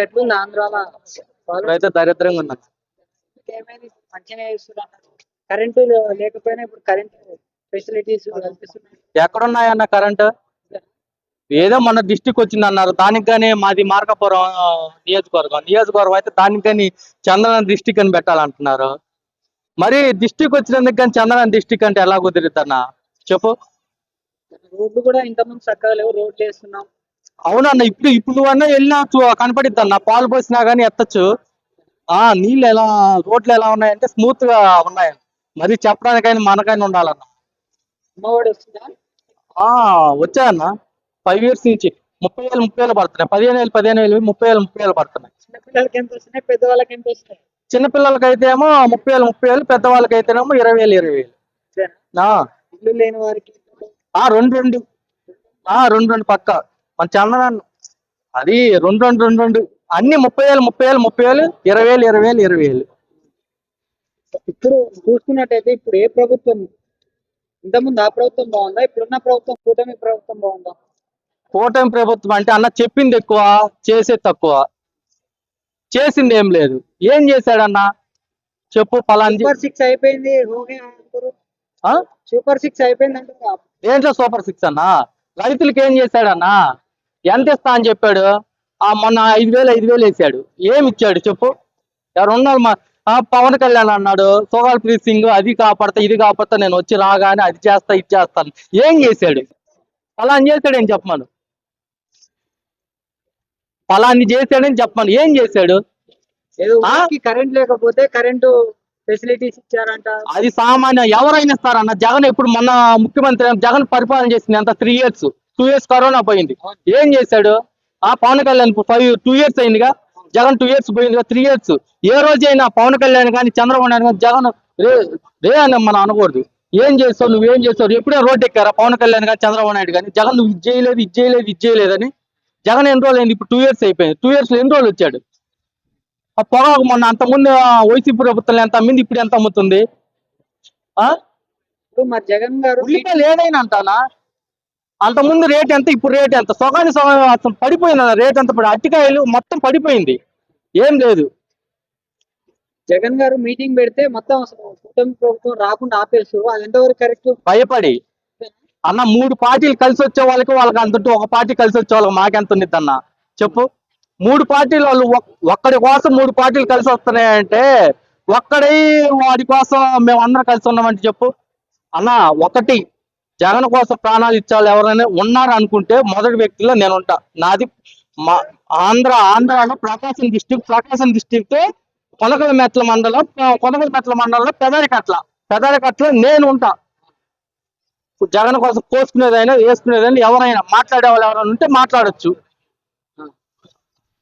ఎట్లుంది ఆంధ్రాలో ఇప్పుడైతే దరిద్రంగా ఉన్నా. ఏమైంది మంచిగా చేస్తున్నారు. కరెంటు లేకపోయినా ఇప్పుడు కరెంట్ ఫెసిలిటీస్ కల్పిస్తున్నారు. ఎక్కడున్నాయన్న కరెంటు? ఏదో మన డిస్టిక్ వచ్చింది అన్నారు, దానికి కానీ మాది మార్కాపురం నియోజకవర్గం అయితే దానికి కానీ చంద్రగిరి డిస్టిక్ అని పెట్టాలంటున్నారు. మరి డిస్టిక్ వచ్చినందుకు కానీ చంద్రగిరి డిస్టిక్ అంటే ఎలా కుదురుద్దన్న చెప్పు. రోడ్లు కూడా ఇంతకుముందు చక్కగా లేవు, రోడ్లు వేస్తున్నాం. అవునన్న, ఇప్పుడు నువ్వన్నా వెళ్ళినా కనపడిద్ది అన్న, పాలు పోసినా కానీ ఎత్తచ్చు. నీళ్ళు ఎలా, రోడ్లు ఎలా ఉన్నాయంటే స్మూత్ గా ఉన్నాయి. మరి చెప్పడానికైనా మనకైనా ఉండాలన్న. అమ్మఒడి వస్తుందా? వచ్చాయన్న 5 years నుంచి 30,000 పడుతున్నాయి. 15,000 30,000 పడుతున్నాయి. చిన్నపిల్లలకి ఎంత వస్తున్నాయి, పెద్దవాళ్ళకి ఎంత వస్తున్నాయి? చిన్నపిల్లలకైతే ఏమో 30,000, పెద్దవాళ్ళకైతేనేమో 20,000. ఇల్లు లేని వారికి రెండు పక్క మన చందనాన్ని అది రెండు అన్ని 30,000, 20,000. ఇప్పుడు చూసుకున్నట్టయితే ఇప్పుడు ఏ ప్రభుత్వం, ఇంతకుముందు ఆ ప్రభుత్వం బాగుందా, ఇప్పుడున్న ప్రభుత్వం కూటమి ప్రభుత్వం బాగుందా? కూటమి ప్రభుత్వం అంటే అన్న చెప్పింది ఎక్కువ, చేసేది తక్కువ. చేసింది ఏం లేదు. ఏం చేశాడన్న చెప్పు. సూపర్ 6 అయిపోయింది, సూపర్ 6 అయిపోయింది అంటే ఏంటో సూపర్ 6 అన్న. రైతులకి ఏం చేశాడన్నా? ఎంత ఇస్తా అని చెప్పాడు? మొన్న 5,000 వేసాడు. ఏమి ఇచ్చాడు చెప్పు? ఎవరున్నారు? పవన్ కళ్యాణ్ అన్నాడు సోగాల్ ప్రీత్ సింగ్ అది కాపాడతా ఇది కాపాడతా, నేను వచ్చి రాగానే అది చేస్తా ఇది చేస్తాను. ఏం చేశాడు? ఫలాన్ని చేశాడని చెప్పమను. ఫలాన్ని చేశాడని చెప్పమను. ఏం చేశాడు? కరెంట్ లేకపోతే కరెంటు ఫెసిలిటీస్ ఇచ్చారంట. అది సామాన్య ఎవరైనా ఇస్తారన్న. జగన్ ఇప్పుడు మొన్న ముఖ్యమంత్రి జగన్ పరిపాలన చేసింది ఎంత? 3 years, 2 years కరోనా పోయింది. ఏం చేశాడు? పవన్ కళ్యాణ్ 2 years అయిందిగా, జగన్ 2 years పోయిందిగా, 3 years. ఏ రోజైనా పవన్ కళ్యాణ్ కానీ చంద్రబాబు నాయుడు కానీ జగన్ రే అని మనం అనకూడదు. ఏం చేస్తావు, నువ్వేం చేస్తావు? ఎప్పుడే రోడ్డు ఎక్కారా పవన్ కళ్యాణ్ కానీ చంద్రబాబు నాయుడు కానీ? జగన్ నువ్వు ఇది చేయలేదని. జగన్ ఎన్ని రోజులు అయింది? ఇప్పుడు 2 years అయిపోయింది. 2 years లో ఎన్ని రోజులు వచ్చాడు? పొగాకు మొన్న అంతకుముందు వైసీపీ ప్రభుత్వం ఎంత అమ్మింది, ఇప్పుడు ఎంత అమ్ముతుంది? మరి జగన్ గారు ఉల్లిపాయలు ఏదైనా అంటానా? అంతకుముందు రేట్ ఎంత, ఇప్పుడు రేట్ ఎంత? సగం పడిపోయింది రేట్ ఎంత. అరటికాయలు మొత్తం పడిపోయింది. ఏం లేదు. జగన్ గారు మీటింగ్ పెడితే మొత్తం కూటమి ప్రభుత్వం రాకుండా ఆపేస్తారు. అది ఎంతవరకు కరెక్ట్? భయపడి అన్న 3 పార్టీలు కలిసి వచ్చే వాళ్ళకి అంత, ఒక పార్టీ కలిసి వచ్చే వాళ్ళకి మాకెంత ఉంది అన్న చెప్పు. 3 పార్టీలు వాళ్ళు ఒక్కడి కోసం 3 పార్టీలు కలిసి వస్తున్నాయంటే, ఒక్కడి వాడి కోసం మేము అందరం కలిసి ఉన్నామంటే చెప్పు అన్న. ఒకటి, జగన్ కోసం ప్రాణాలు ఇచ్చేవాళ్ళు ఎవరైనా ఉన్నారు అనుకుంటే మొదటి వ్యక్తిలో నేను ఉంటా. నాది మా ఆంధ్రాలో ప్రకాశం డిస్టిక్ కొనకలమెట్ల మండలంలో పెదరికట్ల నేను ఉంటా. జగన్ కోసం కోసుకునేదైనా వేసుకునేదైనా ఎవరైనా మాట్లాడే వాళ్ళు ఎవరైనా ఉంటే మాట్లాడొచ్చు.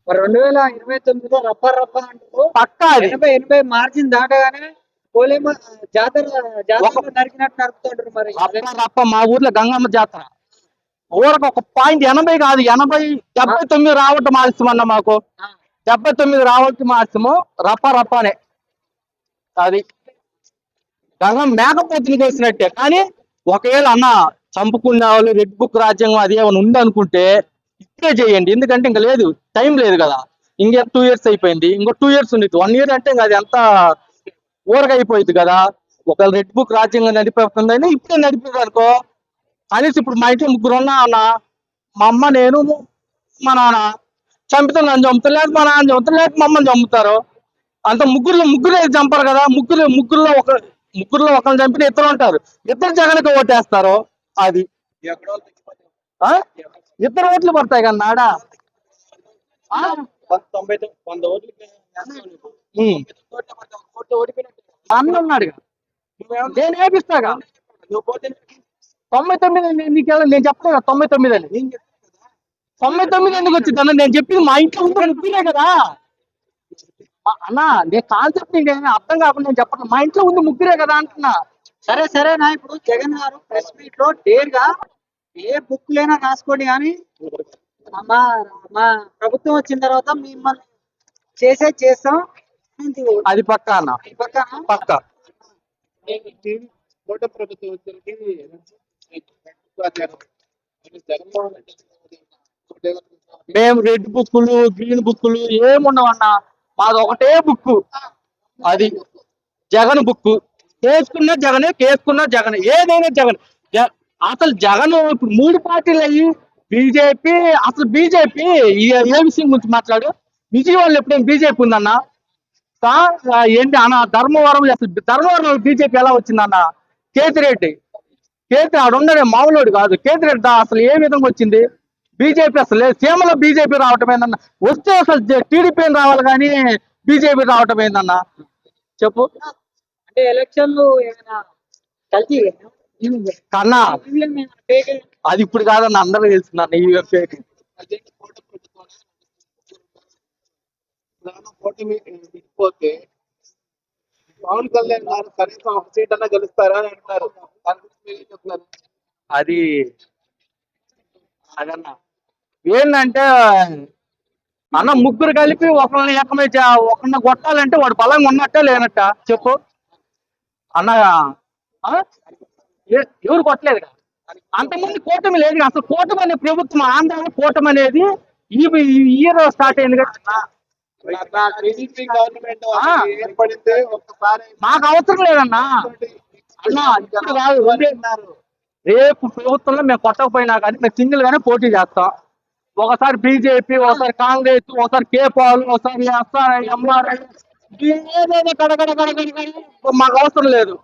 2029లో రప్ప అంటూ పక్కా 80 మార్జిన్ దాటగానే పోలేమో జాతర నరికినట్టు నరుకుతుంటారు. మరి రప్ప మా ఊర్లో గంగమ్మ జాతర ఊరకు ఒక పాయింట్ 80 కాదు 79 రావటం ఆలస్యమన్న. మాకు 79 రావటం ఆలస్యము. రప్పనే అది గంగమ్మ మేకపోతుని కోసినట్టే. కానీ ఒకవేళ అన్న చంపుకునే వాళ్ళు రెడ్ బుక్ రాజ్యాంగం అది ఏమైనా ఉంది అనుకుంటే ఇప్పుడే చేయండి. ఎందుకంటే ఇంకా లేదు, టైం లేదు కదా. ఇంక 2 years అయిపోయింది, ఇంకో 2 years ఉంది. 1 year అంటే ఇంకా అది ఎంత ఊరగా అయిపోయింది కదా. ఒకవేళ రెడ్ బుక్ రాజ్యాంగం నడిపోతుందని ఇప్పుడే నడిపోయింది అనుకో. అనేసి ఇప్పుడు మా ఇంట్లో 3 ఉన్నా అన్న, మా అమ్మ నేను మా నాన్న చంపితే నన్ను చంపుతారు, లేదు మా నాన్న చంపుతారు, లేదు మా అమ్మని చంపుతారు. అంత ముగ్గురు చంపారు కదా. ముగ్గురులో ఒకరిని చంపిన ఇద్దరు ఉంటారు. ఇద్దరు జగన్కి ఓటేస్తారు. అది ఇద్దరు ఓట్లు పడతాయి కదా నాడా. 100 ఓట్లకి అన్న ఉన్నాడుగా, నేను వేపిస్తాగా. 99 నీకెలా నేను చెప్తాను కదా. 99 అని 99 ఎందుకు వచ్చింది అన్న? నేను చెప్పింది మా ఇంట్లో ముగ్గురే కదా అన్న. నేను కాన్సెప్ట్ నీకు అర్థం కాకుండా నేను చెప్పను. మా ఇంట్లో ఉంది ముగ్గురే కదా అంటున్నా. సరేనా. ఇప్పుడు జగన్ గారు ప్రెస్ మీట్ లో డేర్ గా ఏ బుక్ లేనా రాసుకోండి కానీ మా ప్రభుత్వం వచ్చిన తర్వాత మిమ్మల్ని చేస్తాం. అది పక్కా అన్న, పక్కా. ప్రభుత్వం వచ్చేసరికి జగన్మోహన్ రెడ్డి మేము రెడ్ బుక్కులు గ్రీన్ బుక్కులు ఏమున్నామన్నా, మాది ఒకటే బుక్, అది జగన్ బుక్. కేసుకున్న జగనే, కేసుకున్న జగన్, ఏదైనా జగన్. అసలు జగన్ ఇప్పుడు మూడు పార్టీలు అయ్యి బీజేపీ, అసలు బీజేపీ ఏ విషయం గురించి మాట్లాడు? విజయవాడలో ఎప్పుడైనా బీజేపీ ఉందన్న? ఏంటి అన్న ధర్మవరం, అసలు ధర్మవరం బీజేపీ ఎలా వచ్చిందన్న? కేతిరెడ్డి, ఆడు ఉండడే మామూలుడు కాదు. కేతిరెడ్డి అసలు ఏ విధంగా వచ్చింది బీజేపీ? అసలు లేదు. సీమలో బీజేపీ రావటం ఏందన్న? వస్తే అసలు టీడీపీ రావాలి కానీ బీజేపీ రావటం ఏందన్న చెప్పు. అంటే ఎలక్షన్లు ఏమైనా కలిసి కన్నా అది ఇప్పుడు కాదన్న, అందరూ తెలుసుకున్నాను ఈ ఫేక్. కూటమి విడిపోతే పవన్ కళ్యాణ్ గారు కనీసం ఒక సీట్ అన్నా గెలుస్తారా అని అంటున్నారు. దాని గురించి మీరు ఏం చెప్తున్నారు? అది అదన్న ఏంటంటే అన్న, ముగ్గురు కలిపి ఒకరిని ఏకమే ఒకరిని కొట్టాలంటే వాడు బలంగా ఉన్నట్టే లేనట్ట చెప్పు అన్న. ఎవరు కొట్టలేదు కదా, అంతమంది కూటమి లేదు. అసలు కూటమి అనే ప్రభుత్వం, ఆంధ్రాలో కూటమి అనేది ఈ ఇయర్ స్టార్ట్ అయింది కదా. టీడీపీ గవర్నమెంట్ ఏర్పడితే ఒక్కసారి మాకు అవసరం లేదన్నా అన్న, ఇప్పుడు కాదు. రేపు ప్రభుత్వంలో మేము కొట్టకపోయినా కానీ మేము సింగిల్ గానే పోటీ చేస్తాం. ఒకసారి బీజేపీ, ఒకసారి కాంగ్రెస్, ఒకసారి కేపాల్, ఒకసారి ఎంఆర్ఐ, ఏదైనా మాకు అవసరం లేదు.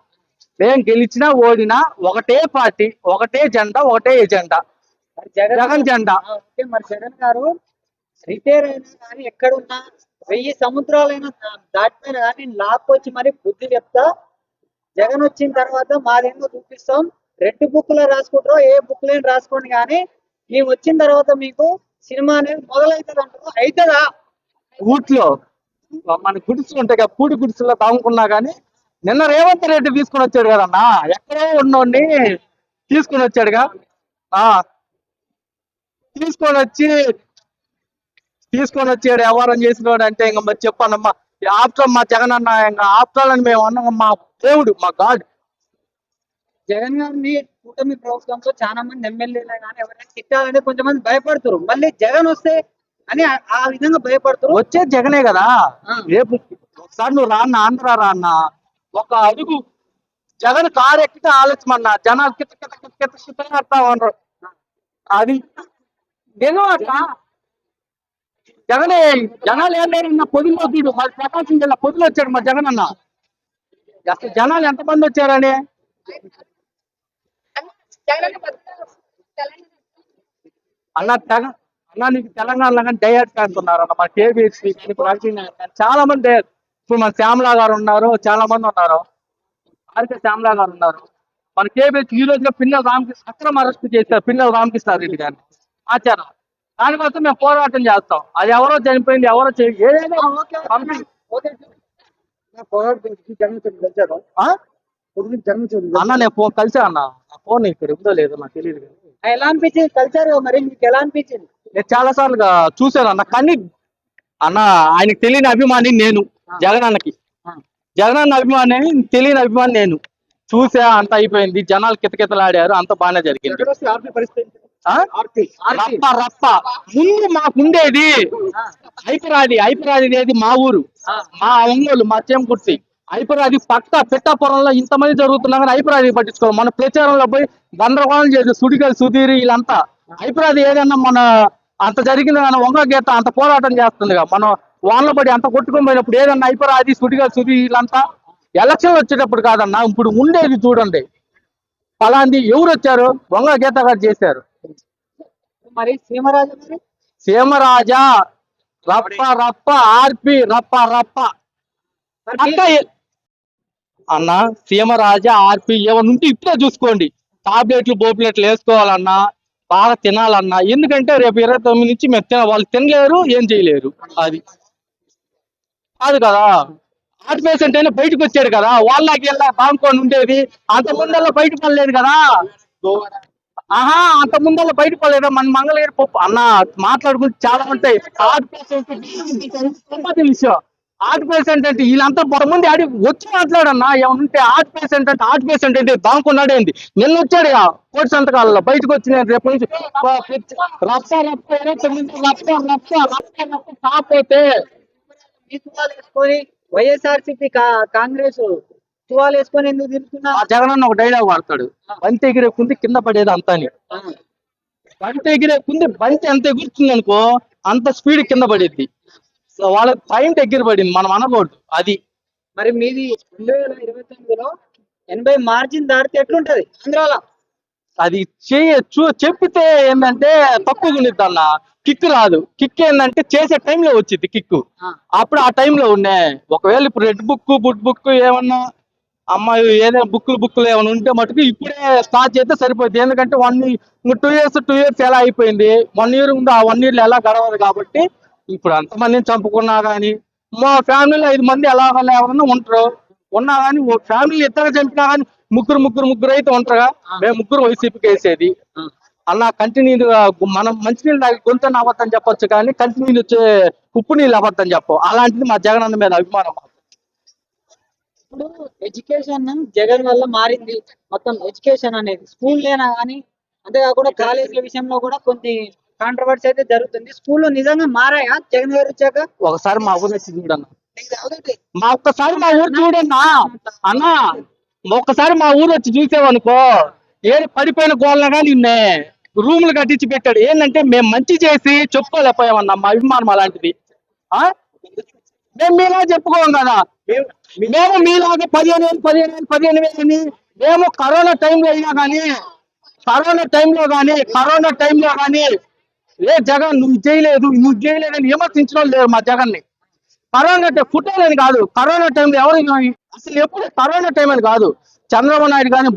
మేము గెలిచినా ఓడినా ఒకటే పార్టీ, ఒకటే జెండా, ఒకటే ఎజెండా, జగన్ జెండా. ఓకే, మరి జగన్ గారు రిటైర్ అయినా కానీ ఎక్కడున్నా 1000 సముద్రాలైనా దాటిపోయినా కానీ లాక్కొచ్చి మరి బుద్ధి చెప్తా. జగన్ వచ్చిన తర్వాత మాదేందో చూపిస్తాం. రెడ్ బుక్ లో రాసుకుంటారో ఏ బుక్ లేని రాసుకోండి, కానీ మేము వచ్చిన తర్వాత మీకు సినిమా అనేది మొదలవుతుంది అంటారు. అవుతుందా? ఊట్లో మన గుడిసెలు ఉంటాయి కదా, పూడి గుడిసెల్లో తాముకున్నా కానీ నిన్న రేవంత్ రెడ్డి తీసుకుని వచ్చాడు కదన్నా, ఎక్కడో ఉన్నోడిని తీసుకుని వచ్చాడుగా. తీసుకొని వచ్చాడు వ్యవహారం చేసినోడు అంటే ఇంకా మరి చెప్పానమ్మా. ఆప్షన్ మా జగన్ అన్న, ఇంకా ఆప్షన్ అని మేము అన్నాం. మా దేవుడు, మా గాడ్. జగన్ గారిని కూటమి ప్రభుత్వంతో చాలా మంది ఎమ్మెల్యేలు కానీ ఎవరైనా తిట్టాలంటే కొంతమంది భయపడుతున్నారు. మళ్ళీ జగన్ వస్తే అని ఆ విధంగా భయపడుతున్నారు. వచ్చేది జగనే కదా. రేపు ఒకసారి నువ్వు రాన్న, ఆంధ్ర రాన్న, ఒక అడుగు జగన్ కారు ఎక్కితే ఆలోచమన్నా, జనాలు కిత కిత కిత కిత కిత కడతా ఉన్నారు. అది నేను అట్లా జగనే, జనాలు ఏం లేరన్న పొదిలో చూడు. మరి ప్రకాశం జిల్లా పొదిలో వచ్చాడు మా జగన్ అన్న. అసలు జనాలు ఎంతమంది వచ్చారని అన్న అన్న నీకు తెలంగాణలో కానీ డయాట్ అంటున్నారు అన్న. మన కేబీఎస్పీ చాలా మంది, ఇప్పుడు మన శ్యామలా గారు ఉన్నారు, చాలా మంది ఉన్నారు. ఆర్కే శ్యామలా గారు ఉన్నారు. మన కేబీఎస్ ఈ రోజుగా పిన్నెల రామకృష్ణ అక్రమ అరెస్ట్ చేశారు. పిన్నెల రామకృష్ణారెడ్డి గారిని ఆచారం. దానికోసం మేము పోరాటం చేస్తాం. అది ఎవరో చనిపోయింది, ఎవరో ఏదైనా అన్న నేను ఫోన్ కలిసా అన్న. నా ఫోన్ ఇక్కడ ఉందో లేదో నాకు తెలియదు. ఎలా అనిపించింది కలిసారు? మరి మీకు ఎలా అనిపించింది? నేను చాలా సార్లుగా చూశాను అన్న, కానీ అన్న ఆయనకి తెలియని అభిమాని నేను. జగన్ అన్నకి, జగన్ అన్న అభిమాని తెలియని అభిమాని నేను. చూసా, అంత అయిపోయింది. జనాలు కితకితలాడారు, అంత బాగానే జరిగింది. రప్ప ముందు మాకుండేది ఐపరాది ఏది మా ఊరు, మా ఒంగోలు, మా చేమకుర్తి. ఐపరాది పక్క పిట్టాపురంలో ఇంతమంది జరుగుతున్నా కానీ ఐపరాది పట్టించుకోవాలి. మన ప్రచారంలో పోయి గందరగోళం చేసి సుడిగలు సుధీరి వీళ్ళంతా ఐపరాది ఏదన్నా మన అంత జరిగింది కానీ ఒంగో గీత అంత పోరాటం చేస్తుందిగా. మనం వాళ్ళ పడి అంత కొట్టుకొని పోయినప్పుడు ఏదన్నా ఐపరాది సుడిగలు సుధీరి వీళ్ళంతా ఎలక్షన్ వచ్చేటప్పుడు కాదన్నా, ఇప్పుడు ఉండేది చూడండి. ఫలాంది ఎవరు వచ్చారు? ఒంగో గీత గారు చేశారు. మరి సీమరాజా, మరి సీమరాజా రప్ప ఆర్పి రప్ప అన్న. సీమరాజా ఆర్పి ఏమన్నా ఉంటే ఇప్పుడే చూసుకోండి. టాబ్లెట్లు బోప్లెట్లు వేసుకోవాలన్నా, బాగా తినాలన్నా. ఎందుకంటే రేపు 29 నుంచి మేము వాళ్ళు తినలేరు, ఏం చేయలేరు. అది కాదు కదా. హార్ట్ పేషెంట్ అయినా బయటకు వచ్చాడు కదా, వాళ్ళకి వెళ్ళా బాగుకొని ఉండేది. అంత ముందల్లా బయట పడలేదు కదా. అంత ముందల్లా బయట పడలేదు. మన మంగళగిరి పప్పు అన్న మాట్లాడుకుంటే చాలా ఉంటాయి. హార్ట్ పేషెంట్ విషయం హార్ట్ పేషెంట్ అంటే వీళ్ళంతా కొంతమంది ఆడి వచ్చి మాట్లాడన్నా ఏమంటే హార్ట్ పేషెంట్ అంటే దానుకున్నాడేంది నిన్న వచ్చాడు కోటి సంతకాలలో బయటకు వచ్చిన రేపు నుంచి కాకపోతే ఈ తువాలు వేసుకొని వైఎస్ఆర్సీపీ కాంగ్రెస్ తువాలు వేసుకొని ఎందుకు తిరుగుతున్నా? ఆ జగనన్న ఒక డైలాగ్ వాడతాడు, బంతి ఎగిరే కుంది కింద పడేది అంతా అని. బంతి ఎగిరే కుంది బంతి ఎంత ఎగురుతుంది అనుకో అంత స్పీడ్ కింద పడేది. సో వాళ్ళకి పాయింట్ ఎగిరి పడింది, మనం అనకూడదు అది. మరి మీది 2029లో 80 మార్జిన్ దాటితే ఎట్లుంటది ఆంధ్రాలో? అది చేయొచ్చు, చెప్పితే ఏంటంటే తక్కువ ఉండిద్ది అన్న, కిక్ రాదు. కిక్ ఏంటంటే చేసే టైంలో వచ్చింది కిక్. అప్పుడు ఆ టైంలో ఉండే ఒకవేళ ఇప్పుడు రెడ్ బుక్ బుడ్ బుక్ ఏమన్నా అమ్మాయి ఏదైనా బుక్కులు ఏమైనా ఉంటే మటుకు ఇప్పుడే స్టార్ట్ చేస్తే సరిపోద్ది. ఎందుకంటే 2 ఇయర్స్ ఎలా అయిపోయింది, 1 ఇయర్ ఉంది, ఆ 1 ఇయర్ ఎలా గడవదు. కాబట్టి ఇప్పుడు అంతమందిని చంపుకున్నా కానీ మా ఫ్యామిలీలో 5 మంది ఎవరన్నా ఉంటారు, ఉన్నా కానీ ఫ్యామిలీ ఇద్దరు చంపినా కానీ ముగ్గురు అయితే ఉంటారుగా. మేము ముగ్గురు వైసీపీకి వేసేది అలా కంటిన్యూగా. మనం మంచినీళ్ళు తాగి గొంతు అవ్వద్దని చెప్పొచ్చు కానీ కంటిన్యూ వచ్చే ఉప్పు నీళ్ళు అవ్వద్దని చెప్పు. అలాంటిది మా జగనన్న మీద అభిమానం. ఇప్పుడు ఎడ్యుకేషన్ జగన్ వల్ల మారింది మొత్తం. ఎడ్యుకేషన్ అనేది స్కూల్ లేనా కానీ, అంతేకాకుండా కాలేజీల విషయంలో కూడా కొన్ని కాంట్రవర్సీ అయితే జరుగుతుంది. స్కూల్లో నిజంగా మారాయా జగన్ గారు వచ్చాక? ఒకసారి మా ఊరు వచ్చి చూడన్నా, ఒక్కసారి మా ఊరు చూడన్నా అన్నా, ఒక్కసారి మా ఊరు వచ్చి చూసావనుకో ఏది పడిపోయిన గోళ్ళగా నిన్నే రూములు కట్టించి పెట్టాడు. ఏంటంటే మేము మంచి చేసి చెప్పుకోలేకపోయామన్నా, మా అభిమానం అలాంటిది. మేము మీలా చెప్పుకోం కదా, మేము మీలాగా 15,000 అని మేము కరోనా టైంలో అయినా కానీ కరోనా టైంలో కానీ ఏ జగన్ నువ్వు చేయలేదని విమర్శించడం లేదు మా జగన్ ని. కరోనా ఫుటోలని కాదు, కరోనా టైంలో ఎవరు అసలు ఎప్పుడు కరోనా టైం అని కాదు. చంద్రబాబు నాయుడు కానీ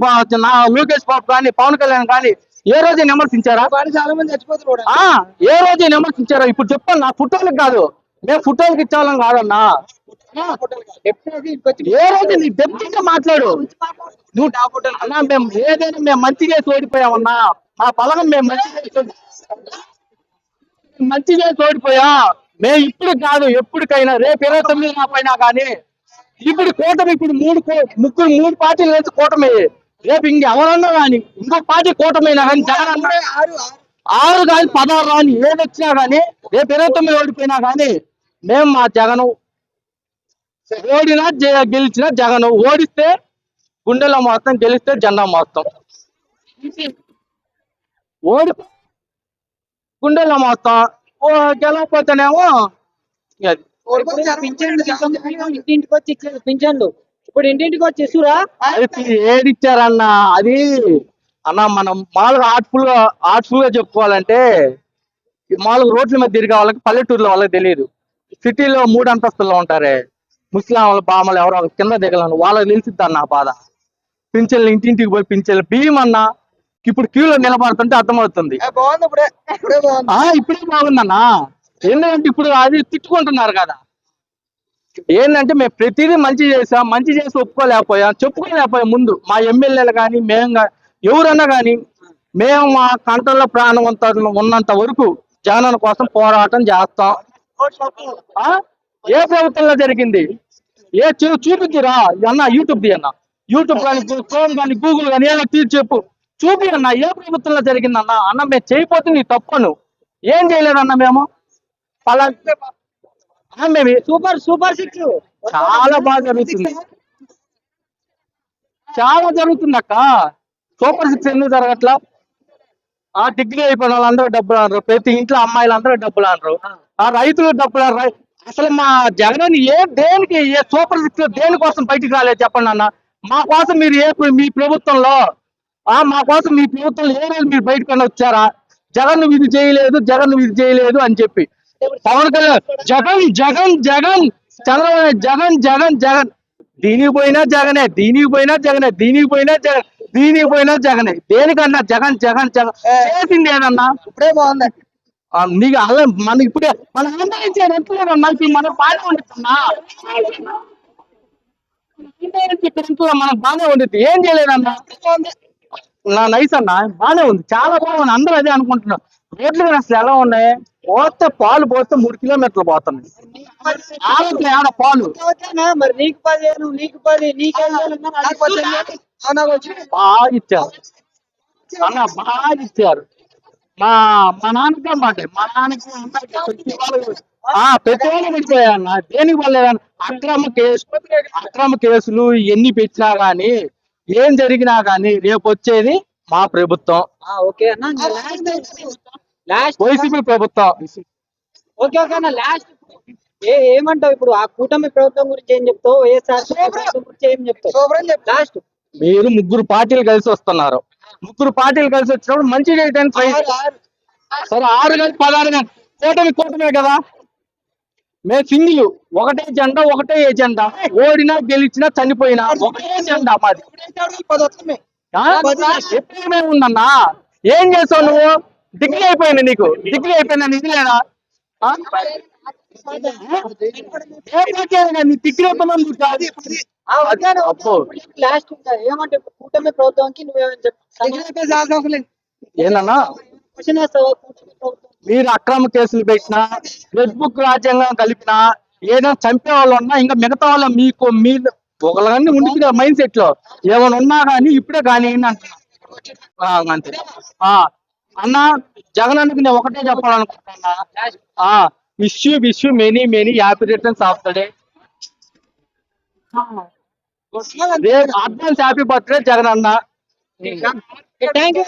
లోకేష్ బాబు కానీ పవన్ కళ్యాణ్ కానీ ఏ రోజు విమర్శించారా? చాలా మంది చచ్చిపోతారు. ఏ రోజు విమర్శించారా? ఇప్పుడు చెప్పాను, నా ఫుటోలకు కాదు, మేము ఫుటోలకు ఇచ్చేవాళ్ళం కాదన్నా. ఏ రోజు నీ డెప్యూటీగా మాట్లాడు నువ్వు అన్నా. మేము ఏదైనా మేము మంచి చేసి ఓడిపోయామన్నా, మా బలగం మేము మంచి చేసి ఓడిపోయా. మేము ఇప్పుడు కాదు ఎప్పటికైనా రేపు 29 నా పైన కానీ ఇప్పుడు కూటమి, ఇప్పుడు 3 పార్టీలు వేసి కూటమి. రేపు ఎవరన్నా కానీ ఇంకొక పార్టీ కూటమైనా కానీ జగన్ అన్న 6 కానీ 16 కానీ ఏది వచ్చినా కానీ రేపు 29 ఓడిపోయినా కానీ మేము మా జగను ఓడినా గెలిచినా జగను. ఓడిస్తే గుండెలో మోస్తాం, గెలిస్తే జెండా మోస్తాం. ఓడి గుండెలో మోస్తాం, గెలవకపోతేనేమో అది. ఇంటింటికి వచ్చి ఇచ్చేది పింఛన్లు, ఇప్పుడు ఇంటింటికి వచ్చి ఇస్తురా? ఏడిచ్చారన్న అది అన్న. మనం మామూలుగా ఆర్ట్ఫుల్ గా చెప్పుకోవాలంటే మామూలుగా రోడ్ల మీద తిరిగే వాళ్ళకి పల్లెటూరులో వాళ్ళకి తెలియదు. సిటీలో 3 అంతస్తుల్లో ఉంటారే ముస్లిం వాళ్ళ బామలు ఎవరో కింద దిగలను, వాళ్ళకి తెలిసిద్ది అన్న బాధ. పింఛన్లు ఇంటింటికి పోయి పింఛన్లు బియ్యం అన్న ఇప్పుడు క్యూలో నిలబడుతుంటే అర్థమవుతుంది. ఇప్పుడే బాగుందన్నా. ఏంటంటే ఇప్పుడు అది తిట్టుకుంటున్నారు కదా. ఏంటంటే మేము ప్రతిదీ మంచి చేసి ఒప్పుకోలేకపోయాం, చెప్పుకోలేకపోయాం. ముందు మా ఎమ్మెల్యేలు కానీ మేము ఎవరన్నా కానీ మేము మా కంటల్లో ప్రాణం ఉన్నంత వరకు జగనన్న కోసం పోరాటం చేస్తాం. ఏ ప్రభుత్వంలో జరిగింది? చూపించిరా అన్న, యూట్యూబ్ కానీ క్రోమ్ కానీ గూగుల్ కానీ ఏదో చెప్పు, చూపి అన్న ఏ ప్రభుత్వంలో జరిగిందన్న. అన్న మేము చేయకపోతే నీ తప్పను, ఏం చేయలేదన్న మేము. మేము సూపర్ 6 చాలా బాగా జరుగుతుంది, చాలా జరుగుతుంది అక్క. సూపర్ 6 ఎందుకు జరగట్లా? డిగ్రీ అయిపోయిన వాళ్ళందరూ డబ్బులు అనరు, ప్రతి ఇంట్లో అమ్మాయిలు అందరూ డబ్బులు అనరు, రైతులు డబ్బులు అనరు. అసలు మా జగన్ దేనికి సూపర్ 6 దేనికోసం బయటికి రాలేదు చెప్పండి అన్న. మా కోసం మీరు మీ ప్రభుత్వంలో మా కోసం మీ ప్రభుత్వంలో ఏ రోజు మీరు బయటకు వచ్చారా? జగన్ నువ్వు ఇది చేయలేదు అని చెప్పి. పవన్ కళ్యాణ్ జగన్ చంద్రబాబు జగన్ దీనికి పోయినా జగనే. దేనికన్నా జగన్ చేసింది ఏదన్నా ఇప్పుడే బాగుంది. నీకు అలా మనకి ఇప్పుడే మన ఆందోళన ఎట్లేదన్నా, మనం బాగానే ఉండిస్తున్నా, మనకు బాగానే ఉండిద్ది. ఏం చేయలేదన్నా, నా నైస్ అన్న బాగానే ఉంది, చాలా బాగుంది. అందరూ అదే అనుకుంటున్నారు. రోడ్లు కానీ అసలు ఎలా ఉన్నాయి? పోతే పాలు పోతే 3 కిలోమీటర్లు పోతున్నాయి. ఆడట్లే ఆడ పాలు ఓకేనా? మరి నీకు 15, నీకు 10, నీకు 5,000 ఉందని నాకు అడుగుతున్నా. 18 నాకు వచ్చి బాగా ఇచ్చారు అన్న, బాగా ఇచ్చారు. మా మా నాన్నకే మాట, మా నాన్నకి ప్రతి వాళ్ళు పడిపోయా అన్న. దేనికి పడలేదన్న? అక్రమ కేసులు ఎన్ని పెట్టినా గానీ, ఏం జరిగినా గానీ రేపు వచ్చేది మా ప్రభుత్వం, ఓకే అన్న. లాస్ట్ వైసీపీ ప్రభుత్వం. ఓకే ఓకే అన్న. లాస్ట్ ఏమంటావు ఇప్పుడు? ఆ కూటమి ప్రభుత్వం గురించి ఏం చెప్తావు? వైఎస్ఆర్ ప్రభుత్వం గురించి ఏం చెప్తావు? లాస్ట్ మీరు 3 పార్టీలు కలిసి వస్తున్నారు. 3 పార్టీలు కలిసి వచ్చినప్పుడు మంచి చేయడానికి ట్రై చేయండి. సరే 6 కలిసి 16 కూటమే కదా. మేము సింగిల్, ఒకటే జెండా, ఒకటే ఎజెండా. ఓడినా గెలిచినా చనిపోయినా ఒకటే జెండా మాది. ఎప్పుడేమే ఉందన్నా? ఏం చేసావు నువ్వు? డిగ్రీ అయిపోయింది నీకు, డిగ్రీ అయిపోయిందా? ఇది లేదా? డిగ్రీ అప్పు లాస్ట్ ఏమంటే కూటమి ప్రభుత్వానికి నువ్వేమని చెప్తావు? ఏందన్నా? క్వశ్చన్ వేస్తావా? కూటమి ప్రభుత్వం మీరు అక్రమ కేసులు పెట్టినా, ఫేస్బుక్ రాజ్యాంగం కలిపినా, ఏదైనా చంపే వాళ్ళు ఉన్నా, ఇంకా మిగతా వాళ్ళ మీకు మీరు ఒకళ్ళని ఉండి మైండ్ సెట్ లో ఏమైనా ఉన్నా కానీ ఇప్పుడే కానీ అంటున్నా. అంతే అన్న. జగన్ అన్నకి నేను ఒకటే చెప్పాలనుకుంటున్నా. Wish you many happy returns of the day. Advance happy birthday Jagan అన్న. Thank you.